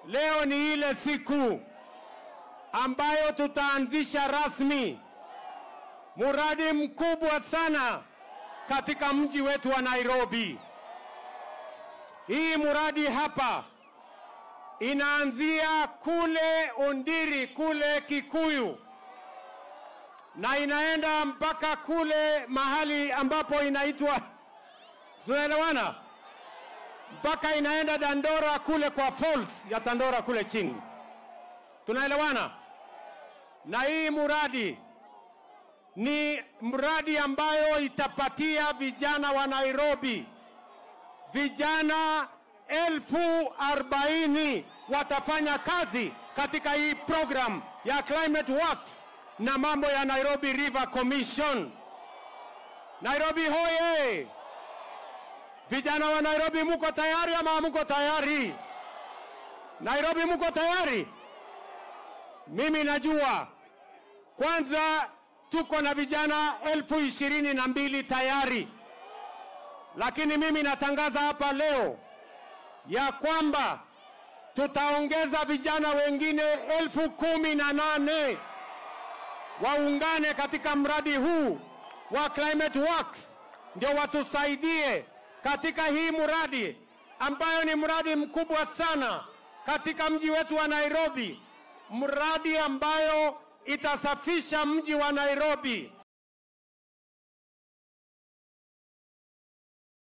Leo ni ile siku ambayo tutaanzisha rasmi muradi mkubwa sana katika mji wetu wa Nairobi. Hii muradi hapa inaanzia kule Ondiri, kule Kikuyu, na inaenda mpaka kule mahali ambapo inaitwa, tunaelewana? Mpaka inaenda Dandora kule kwa falls ya Dandora kule chini. Tunaelewana? Na hii muradi ni mradi ambayo itapatia vijana wa Nairobi, vijana 40,000 watafanya kazi katika hii program ya Climate Works na mambo ya Nairobi River Commission. Nairobi hoye! Vijana wa Nairobi muko tayari ama muko tayari? Nairobi muko tayari? Mimi najua kwanza tuko na vijana 22,000 tayari, lakini mimi natangaza hapa leo ya kwamba tutaongeza vijana wengine 18,000 waungane katika mradi huu wa Climate Works, ndio watusaidie katika hii mradi ambayo ni mradi mkubwa sana katika mji wetu wa Nairobi, mradi ambayo itasafisha mji wa Nairobi,